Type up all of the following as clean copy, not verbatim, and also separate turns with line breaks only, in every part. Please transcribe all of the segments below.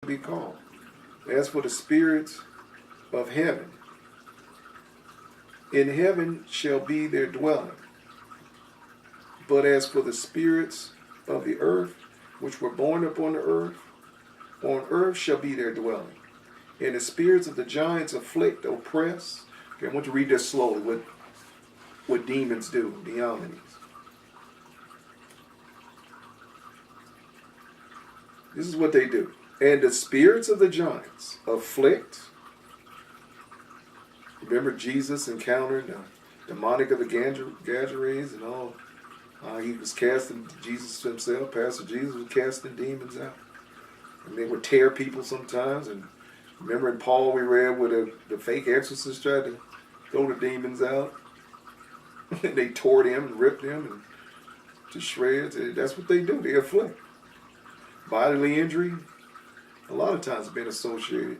be called. As for the spirits of heaven, in heaven shall be their dwelling. But as for the spirits of the earth, which were born upon the earth, on earth shall be their dwelling. And the spirits of the giants afflict, oppress. Okay, I want you to read this slowly, what demons do, the Omnis. This is what they do. And the spirits of the giants afflict. Remember Jesus encountered the demonic of the Gadarenes and all. He was casting, Jesus himself, Pastor Jesus was casting demons out. And they would tear people sometimes. And remember in Paul we read where the fake exorcists tried to throw the demons out. And they tore them and ripped them to shreds. That's what they do. They afflict. Bodily injury, a lot of times been associated.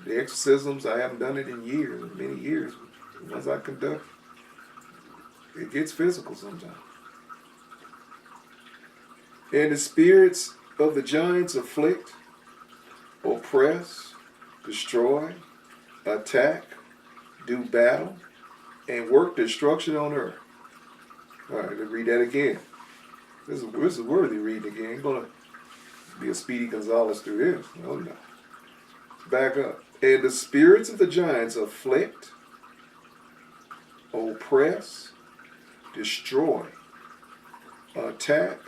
The exorcisms, I haven't done it in years, many years. The ones I conduct, it gets physical sometimes. And the spirits of the giants afflict, oppress, destroy, attack, do battle, and work destruction on earth. All right, let's read that again. This is worthy reading again. Ain't going to be a Speedy Gonzalez through this. Oh no. Back up. And the spirits of the giants afflict, oppress, destroy, attack,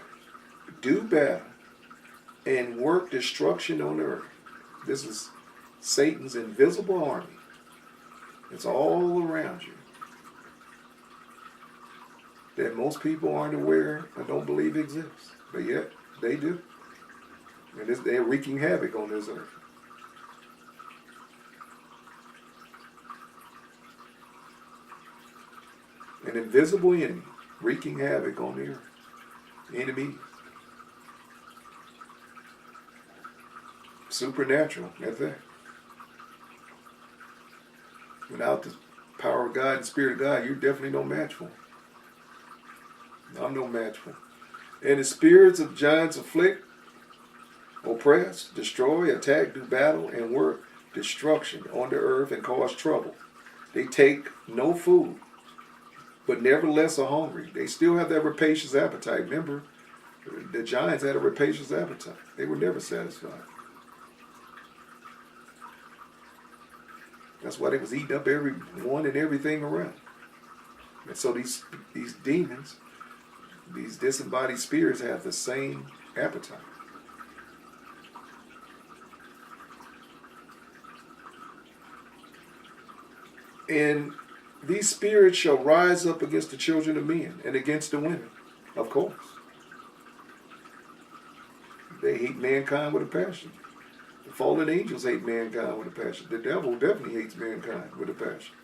do battle, and work destruction on earth. This is Satan's invisible army. It's all around you. That most people aren't aware and don't believe exists. But yet, they do. And they're wreaking havoc on this earth. An invisible enemy wreaking havoc on the earth. Enemy. Supernatural. That's that. Without the power of God and Spirit of God, you're definitely no match for him. I'm no match for him. And the spirits of giants afflict, oppress, destroy, attack, do battle, and work destruction on the earth and cause trouble. They take no food, but nevertheless are hungry. They still have that rapacious appetite. Remember, the giants had a rapacious appetite. They were never satisfied. That's why they was eating up everyone and everything around. And so these demons, these disembodied spirits have the same appetite. And these spirits shall rise up against the children of men and against the women, of course. They hate mankind with a passion. The fallen angels hate mankind with a passion. The devil definitely hates mankind with a passion.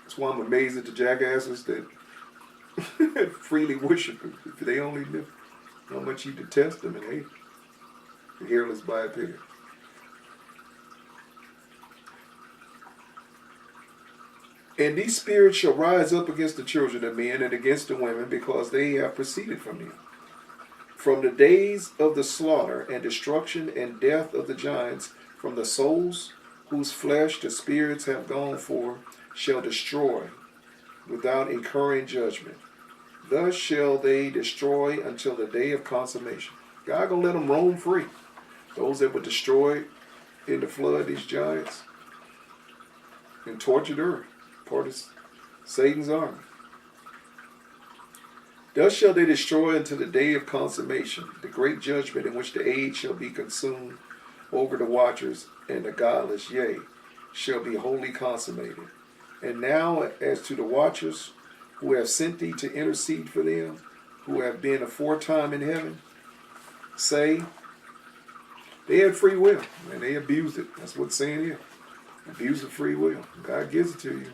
That's why I'm amazed at the jackasses that freely worship him. If they only knew how much he detests them and hate the hairless biped. And these spirits shall rise up against the children of men and against the women, because they have proceeded from them. From the days of the slaughter and destruction and death of the giants, from the souls whose flesh the spirits have gone for, shall destroy without incurring judgment. Thus shall they destroy until the day of consummation. God gonna let them roam free. Those that were destroyed in the flood, these giants, and tortured earth, part of Satan's army. Thus shall they destroy until the day of consummation, the great judgment in which the age shall be consumed over the watchers and the godless, yea, shall be wholly consummated. And now as to the watchers who have sent thee to intercede for them, who have been aforetime in heaven, say, they had free will, and they abused it. That's what it's saying here. Abuse of free will. God gives it to you.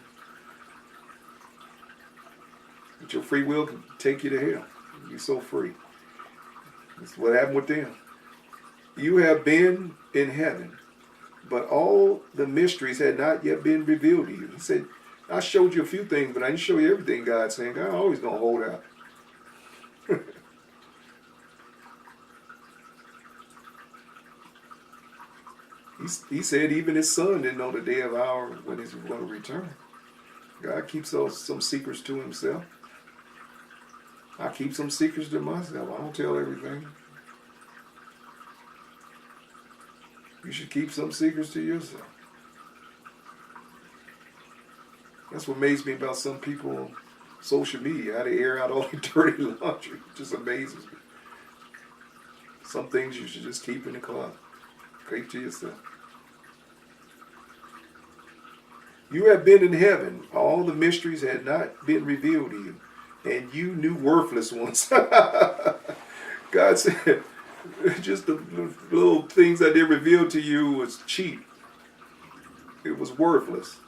But your free will can take you to hell. You're so free. That's what happened with them. You have been in heaven, but all the mysteries had not yet been revealed to you. He said, I showed you a few things, but I didn't show you everything. God's saying, God always going to hold out. He said even his son didn't know the day of hour when he's going to return. God keeps some secrets to himself. I keep some secrets to myself. I don't tell everything. You should keep some secrets to yourself. That's what amazes me about some people on social media, how they air out all the dirty laundry. It just amazes me. Some things you should just keep in the closet. Keep to yourself. You have been in heaven. All the mysteries had not been revealed to you. And you knew worthless ones. God said, just the little things I did reveal to you was cheap. It was worthless.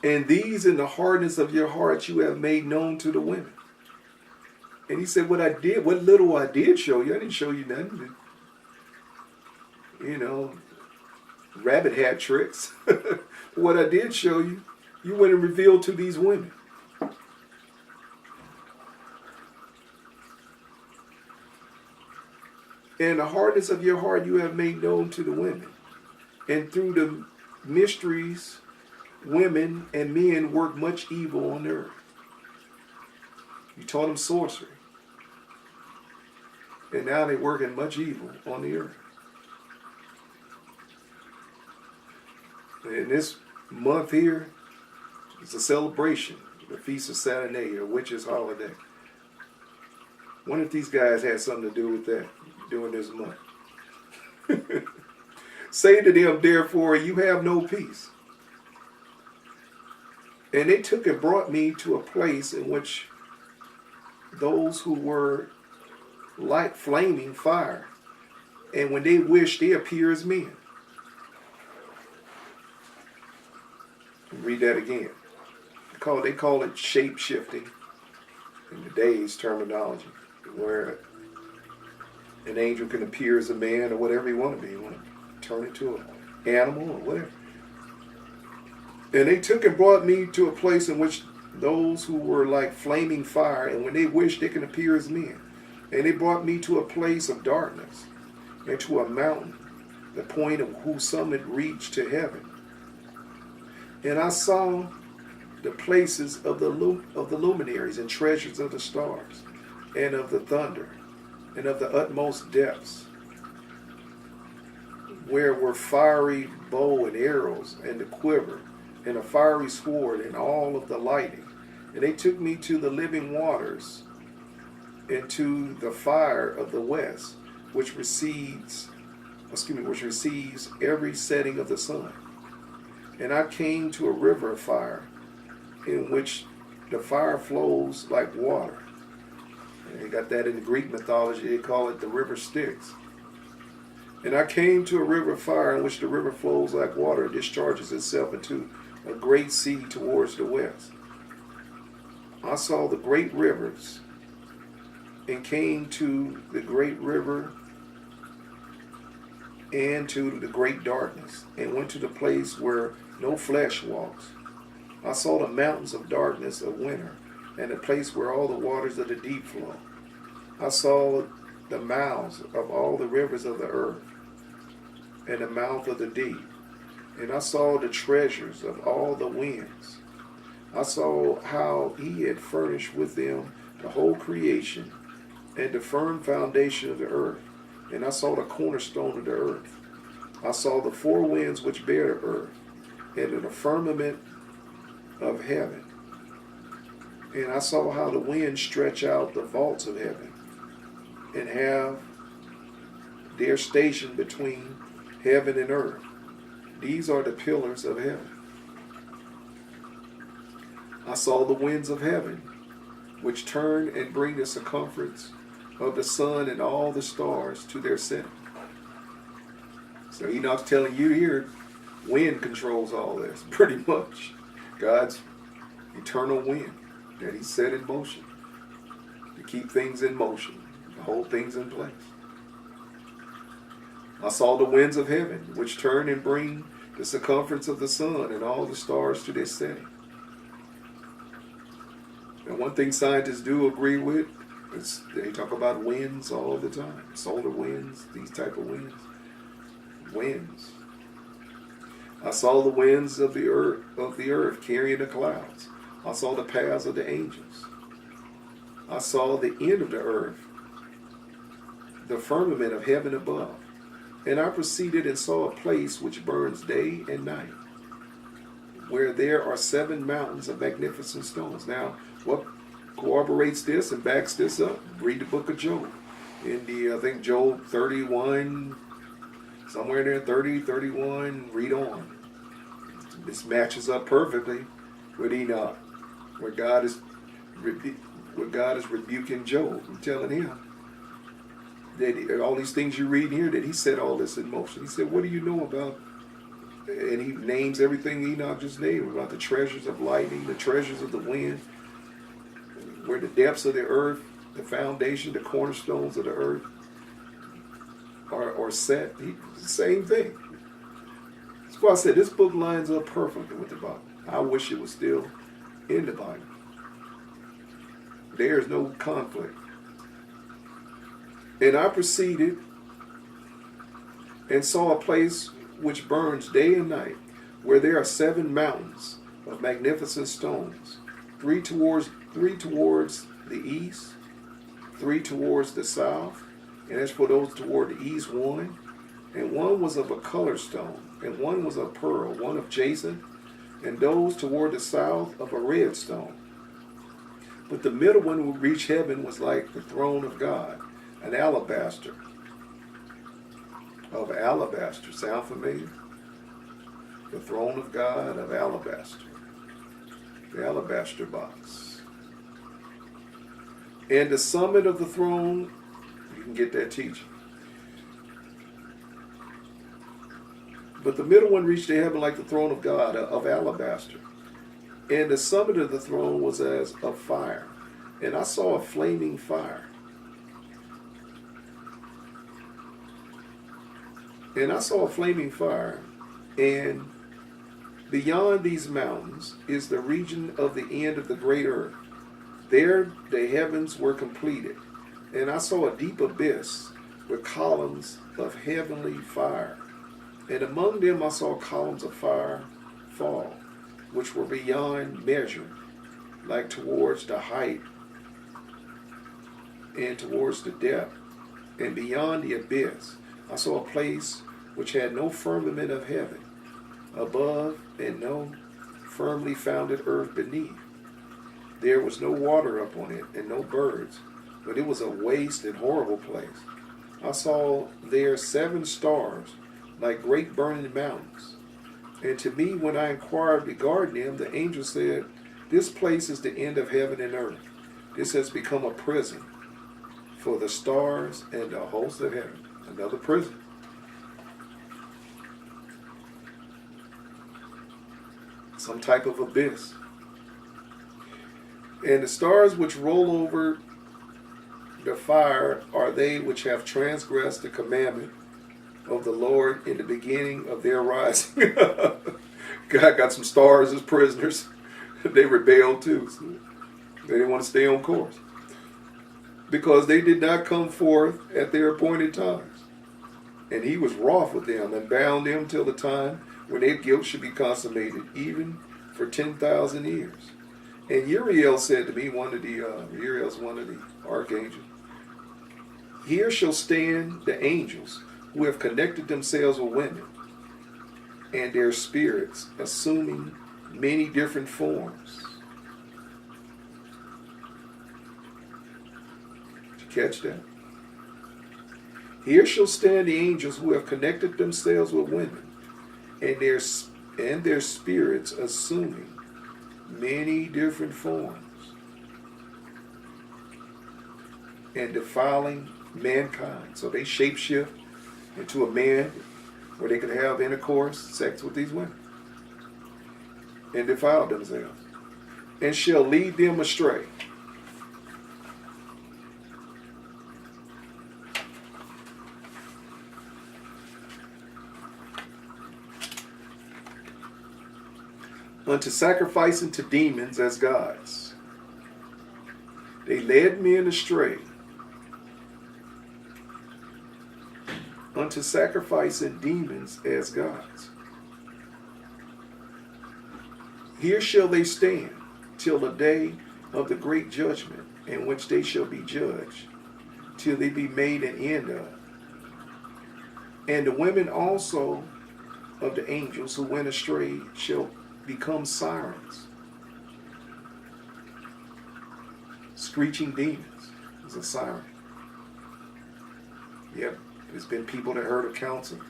And these in the hardness of your hearts you have made known to the women. And he said, what little I did show you, I didn't show you nothing. Rabbit hat tricks. What I did show you, you went and revealed to these women. And the hardness of your heart you have made known to the women. And through the mysteries, women and men work much evil on the earth. You taught them sorcery. And now they're working much evil on the earth. And this month here is a celebration, the Feast of Saturnalia, a witch's holiday. I wonder if these guys had something to do with that during this month. Say to them, therefore, you have no peace. And they took and brought me to a place in which those who were like flaming fire, and when they wished, they appear as men. Read that again. They call it shape-shifting in today's terminology, where an angel can appear as a man or whatever he want to be. He want to turn into an animal or whatever. And they took and brought me to a place in which those who were like flaming fire, and when they wished, they can appear as men. And they brought me to a place of darkness, and to a mountain, the point of whose summit reached to heaven. And I saw the places of the luminaries and treasures of the stars, and of the thunder, and of the utmost depths, where were fiery bow and arrows, and the quiver, and a fiery sword, and all of the lightning. And they took me to the living waters, and to the fire of the west, which receives every setting of the sun. And I came to a river of fire, in which the fire flows like water. And they got that in the Greek mythology. They call it the river Styx. And I came to a river of fire, in which the river flows like water and discharges itself into a great sea towards the west. I saw the great rivers, and came to the great river and to the great darkness, and went to the place where no flesh walks. I saw the mountains of darkness of winter, and the place where all the waters of the deep flow. I saw the mouths of all the rivers of the earth, and the mouth of the deep. And I saw the treasures of all the winds. I saw how he had furnished with them the whole creation, and the firm foundation of the earth. And I saw the cornerstone of the earth. I saw the four winds which bear the earth, and the firmament of heaven. And I saw how the winds stretch out the vaults of heaven, and have their station between heaven and earth. These are the pillars of heaven. I saw the winds of heaven, which turn and bring the circumference of the sun and all the stars to their setting. So Enoch's telling you here, wind controls all this, pretty much. God's eternal wind that he set in motion to keep things in motion, to hold things in place. I saw the winds of heaven, which turn and bring the circumference of the sun and all the stars to their setting. And one thing scientists do agree with is they talk about winds all the time, solar winds, these type of winds. winds. I saw the winds of the earth carrying the clouds. I saw the paths of the angels. I saw the end of the earth, the firmament of heaven above. And I proceeded and saw a place which burns day and night, where there are 7 mountains of magnificent stones. Now, what corroborates this and backs this up? Read the book of Job. In I think Job 31, somewhere there, 30, 31, read on. This matches up perfectly with Enoch, where God is rebuking Job and telling him that all these things you read here, that he set all this in motion. He said, what do you know about? And he names everything Enoch just named about the treasures of lightning, the treasures of the wind, where the depths of the earth, the foundation, the cornerstones of the earth are set. Same thing. That's why I said this book lines up perfectly with the Bible. I wish it was still in the Bible. There is no conflict. And I proceeded and saw a place which burns day and night, where there are 7 mountains of magnificent stones, 3 towards the east, 3 towards the south, and as for those toward the east, 1, and 1 was of a colored stone, and 1 was of pearl, 1 of jacinth, and those toward the south of a red stone. But the middle one who reached heaven was like the throne of God, an alabaster. Of alabaster. Sound familiar? The throne of God of alabaster. The alabaster box. And the summit of the throne, you can get that teaching. But the middle one reached to heaven like the throne of God of alabaster. And the summit of the throne was as of fire. And I saw a flaming fire. And I saw a flaming fire, and beyond these mountains is the region of the end of the great earth. There the heavens were completed, and I saw a deep abyss with columns of heavenly fire. And among them I saw columns of fire fall, which were beyond measure, like towards the height and towards the depth. And beyond the abyss I saw a place which had no firmament of heaven above and no firmly founded earth beneath. There was no water upon it and no birds, but it was a waste and horrible place. I saw there 7 stars like great burning mountains. And to me, when I inquired regarding them, the angel said, this place is the end of heaven and earth. This has become a prison for the stars and the host of heaven. Another prison. Some type of abyss. And the stars which roll over the fire are they which have transgressed the commandment of the Lord in the beginning of their rising. God got some stars as prisoners. They rebelled too. So they didn't want to stay on course. Because they did not come forth at their appointed times. And he was wroth with them and bound them till the time when their guilt should be consummated, even for 10,000 years. And Uriel said to me, Uriel's one of the archangels, here shall stand the angels who have connected themselves with women, and their spirits assuming many different forms. Did you catch that? Here shall stand the angels who have connected themselves with women, and their spirits assuming many different forms, and defiling mankind. So they shapeshift into a man where they could have intercourse, sex with these women, and defile themselves, and shall lead them astray. Unto sacrificing to demons as gods. They led men astray unto sacrificing demons as gods. Here shall they stand till the day of the great judgment, in which they shall be judged, till they be made an end of. And the women also of the angels who went astray shall become sirens. Screeching demons is a siren. Yep, there's been people that heard accounts of,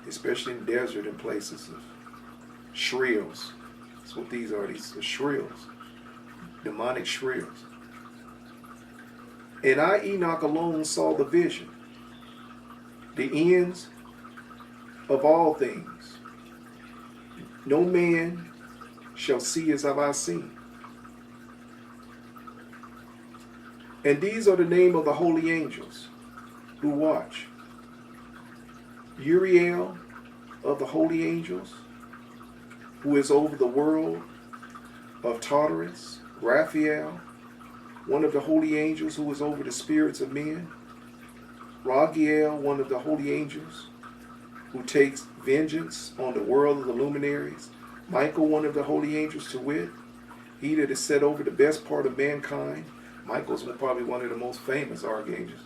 especially in desert and places, of shrills. That's what these are, these are shrills. Demonic shrills. And I, Enoch, alone saw the vision, the ends of all things. No man shall see as have I seen. And these are the name of the holy angels who watch. Uriel of the holy angels, who is over the world of Tartarus. Raphael, one of the holy angels who is over the spirits of men. Ragiel, one of the holy angels who takes vengeance on the world of the luminaries. Michael, one of the holy angels, to wit, he that is set over the best part of mankind. Michael's probably one of the most famous archangels,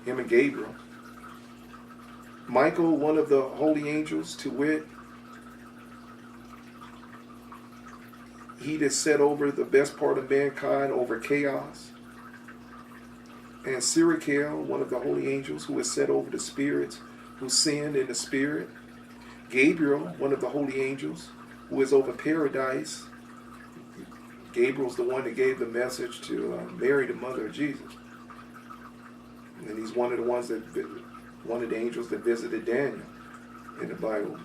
him and Gabriel. Michael, one of the holy angels, to wit, he that set over the best part of mankind, over chaos. And Sirachiel, one of the holy angels who is set over the spirits who sinned in the spirit. Gabriel, one of the holy angels who is over paradise. Gabriel's the one that gave the message to Mary, the mother of Jesus. And he's one of the ones that, one of the angels that visited Daniel in the Bible.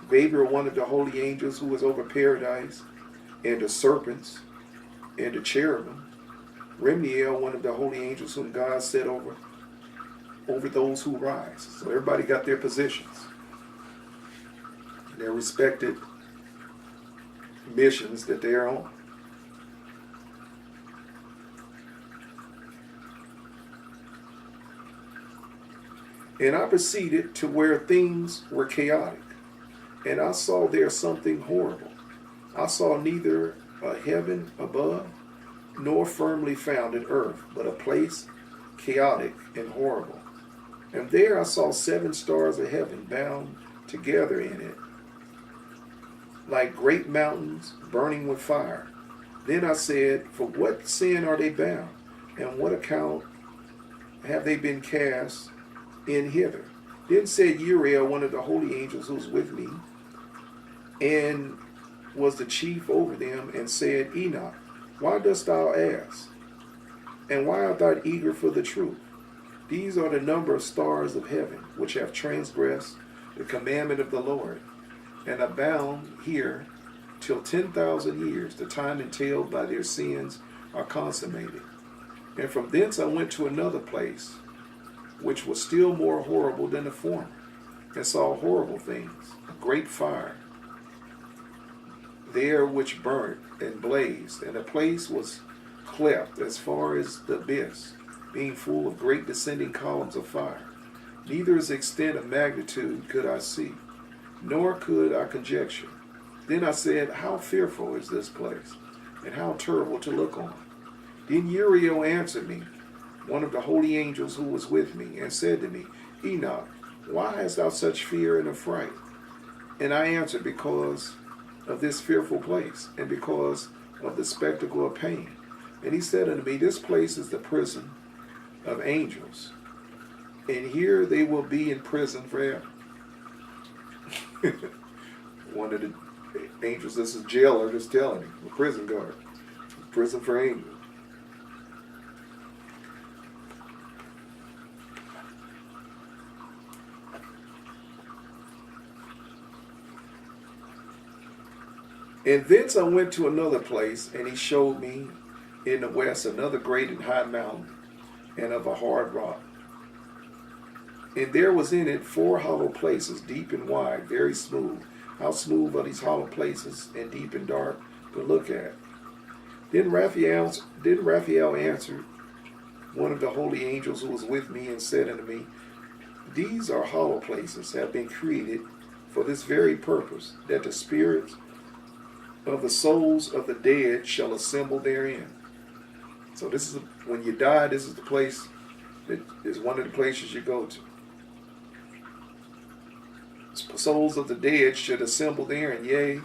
Gabriel, one of the holy angels who was over paradise, and the serpents, and the cherubim. Remiel, one of the holy angels whom God set over those who rise. So everybody got their positions, their respected missions that they're on. And I proceeded to where things were chaotic, and I saw there something horrible. I saw neither a heaven above, nor firmly founded earth, but a place chaotic and horrible. And there I saw 7 stars of heaven bound together in it, like great mountains burning with fire. Then I said, for what sin are they bound? And what account have they been cast in hither? Then said Uriel, one of the holy angels who was with me, and was the chief over them, and said, Enoch, why dost thou ask? And why art thou eager for the truth? These are the number of stars of heaven, which have transgressed the commandment of the Lord, and are bound here till 10,000 years, the time entailed by their sins are consummated. And from thence I went to another place, which was still more horrible than the former, and saw horrible things, a great fire there which burnt and blazed, and the place was cleft as far as the abyss, being full of great descending columns of fire. Neither its extent of magnitude could I see, nor could I conjecture. Then I said, how fearful is this place, and how terrible to look on. Then Uriel answered me, one of the holy angels who was with me, and said to me, Enoch, why hast thou such fear and affright? And I answered, because of this fearful place, and because of the spectacle of pain. And he said unto me, this place is the prison of angels, and here they will be in prison forever. One of the angels, this is jailer, just telling him, a prison guard, prison for angels. And thence I went to another place, and he showed me in the west another great and high mountain, and of a hard rock. And there was in it 4 hollow places, deep and wide, very smooth. How smooth are these hollow places, and deep and dark to look at. Then Raphael answered, one of the holy angels who was with me, and said unto me, These are hollow places, have been created for this very purpose, that the spirits of the souls of the dead shall assemble therein. So this is when you die. This is the place that is one of the places you go to. Souls of the dead should assemble therein, yea,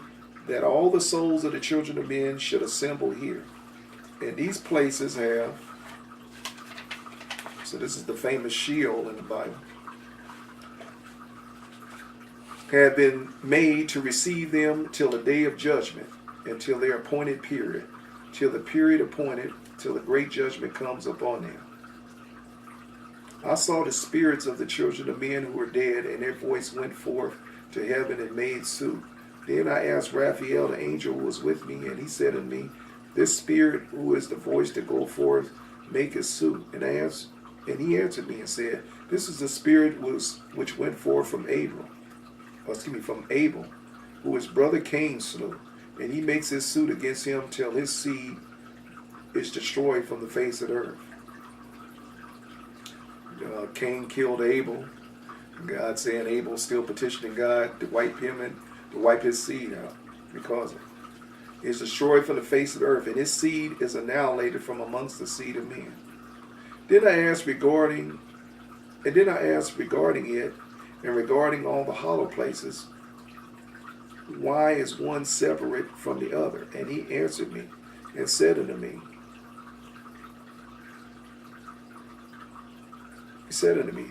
that all the souls of the children of men should assemble here. And these places have. So this is the famous Sheol in the Bible. Have been made to receive them till the day of judgment, until their appointed period, till the period appointed, till the great judgment comes upon them. I saw the spirits of the children of men who were dead, and their voice went forth to heaven and made suit. Then I asked Raphael, the angel who was with me, and he said unto me, this spirit who is the voice to go forth, make his suit. And he answered me and said, this is the spirit which went forth from from Abel, who his brother Cain slew. And he makes his suit against him till his seed is destroyed from the face of the earth. Cain killed Abel. God saying Abel still petitioning God to wipe him and to wipe his seed out because he is destroyed from the face of the earth, and his seed is annihilated from amongst the seed of men. Then I asked regarding it, and regarding all the hollow places, why is one separate from the other? And he answered me and said unto me,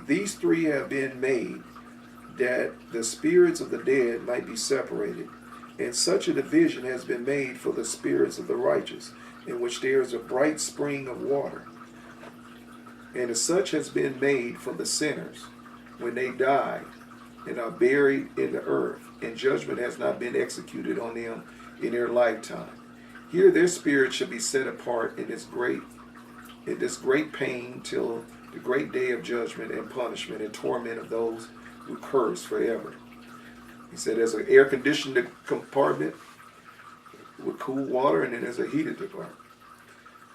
these three have been made, that the spirits of the dead might be separated. And such a division has been made for the spirits of the righteous, in which there is a bright spring of water. And as such has been made for the sinners, when they die and are buried in the earth, and judgment has not been executed on them in their lifetime. Here their spirits shall be set apart in this great pain till the great day of judgment and punishment and torment of those who curse forever. He said there's an air-conditioned compartment with cool water, and then there's a heated compartment.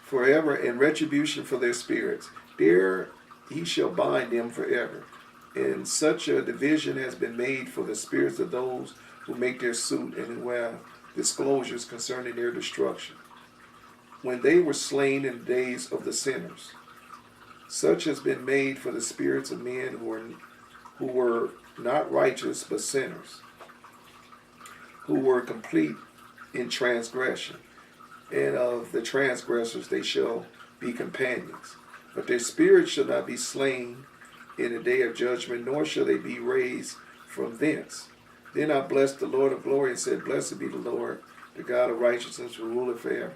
Forever, and retribution for their spirits. There he shall bind them forever. And such a division has been made for the spirits of those who make their suit and who have disclosures concerning their destruction, when they were slain in the days of the sinners. Such has been made for the spirits of men who were not righteous but sinners, who were complete in transgression. And of the transgressors they shall be companions. But their spirits shall not be slain in the day of judgment, nor shall they be raised from thence. Then I blessed the Lord of glory and said, blessed be the Lord, the God of righteousness, who ruleth forever.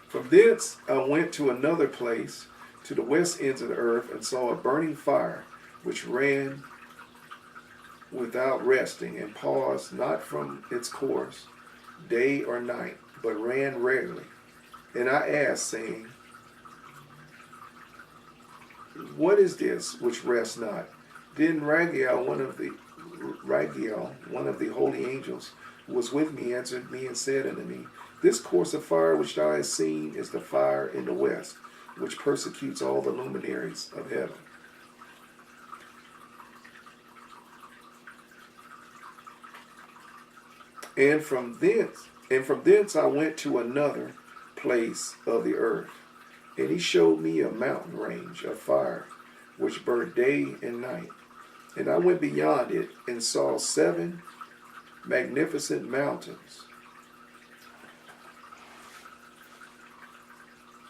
From thence I went to another place, to the west ends of the earth, and saw a burning fire, which ran without resting, and paused not from its course, day or night, but ran regularly. And I asked, saying, what is this which rests not? Then Ragiel, one of the holy angels, who was with me, answered me and said unto me, this course of fire which thou hast seen is the fire in the west, which persecutes all the luminaries of heaven. And from thence I went to another place of the earth, and he showed me a mountain range of fire, which burned day and night. And I went beyond it, and saw 7 magnificent mountains,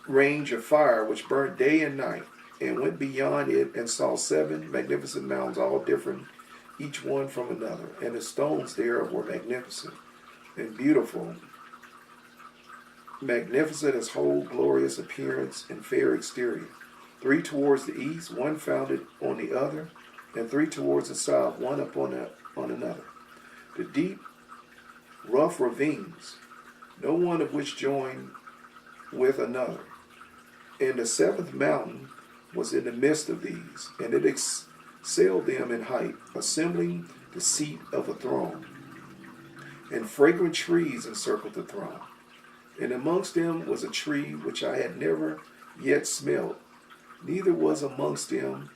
range of fire, which burnt day and night, and went beyond it, and saw 7 magnificent mountains, all different, each one from another. And the stones thereof were magnificent and beautiful, magnificent as whole glorious appearance and fair exterior. 3 towards the east, one founded on the other, and 3 towards the south, one upon another. The deep, rough ravines, no one of which joined with another. And the 7th mountain was in the midst of these, and it excelled them in height, assembling the seat of a throne. and fragrant trees encircled the throne. And amongst them was a tree which I had never yet smelt, neither was amongst them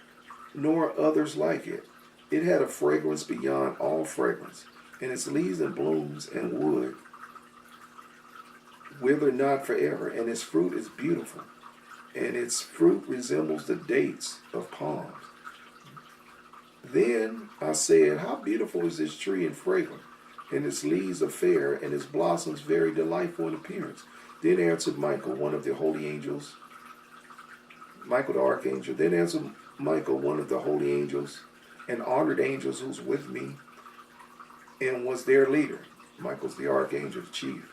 nor others like it. It had a fragrance beyond all fragrance, and its leaves and blooms and wood wither not forever, and its fruit is beautiful, and its fruit resembles the dates of palms. Then I said, how beautiful is this tree and fragrant, and its leaves are fair, and its blossoms very delightful in appearance. Then answered Michael, one of the holy angels, Michael the archangel, then answered Michael, one of the holy angels, and honored angels who's with me, and was their leader. Michael's the archangel, the chief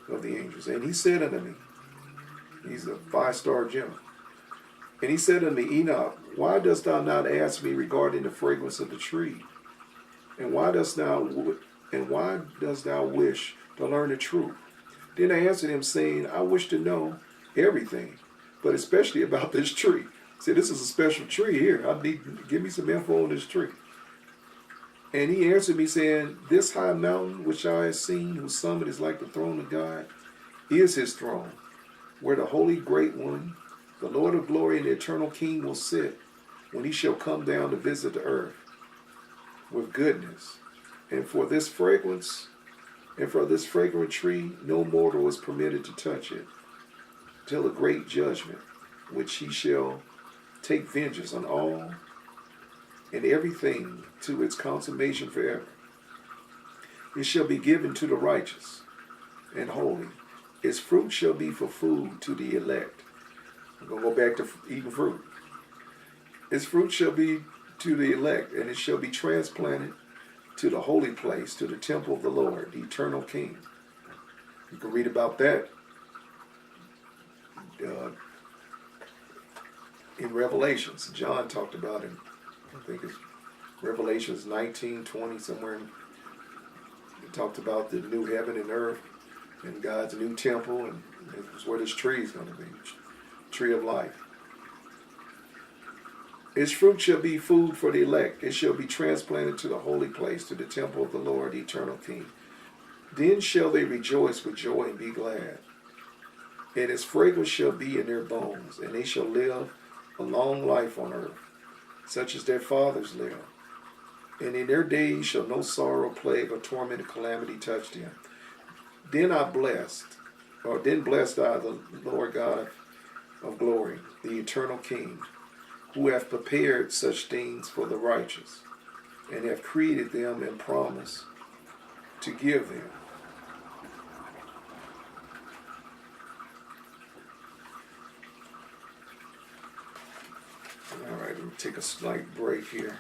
of the angels. And he said unto me, he's a 5-star general, and he said unto me, Enoch, why dost thou not ask me regarding the fragrance of the tree? And why dost thou wish to learn the truth? Then I answered him, saying, I wish to know everything, but especially about this tree. I said, this is a special tree here. Give me some info on this tree. And he answered me, saying, this high mountain which I have seen, whose summit is like the throne of God, is his throne, where the holy great one, the Lord of glory and the eternal King, will sit when he shall come down to visit the earth with goodness. And for this fragrant tree, no mortal is permitted to touch it, till a great judgment, which he shall take vengeance on all and everything to its consummation forever. It shall be given to the righteous and holy. Its fruit shall be for food to the elect. I'm going to go back to eating fruit. Its fruit shall be to the elect, and it shall be transplanted to the holy place, to the temple of the Lord, the eternal King. You can read about that in Revelations. John talked about it. I think it's Revelations 19:20, somewhere. It talked about the new heaven and earth and God's new temple, and it's where this tree is going to be, tree of life. Its fruit shall be food for the elect. It shall be transplanted to the holy place, to the temple of the Lord, the eternal King. Then shall they rejoice with joy and be glad. And its fragrance shall be in their bones, and they shall live a long life on earth, such as their fathers lived. And in their days shall no sorrow, plague, or torment, or calamity touch them. Then blessed I the Lord God of glory, the eternal King, who hath prepared such things for the righteous, and have created them and promised to give them. All right, let me take a slight break here.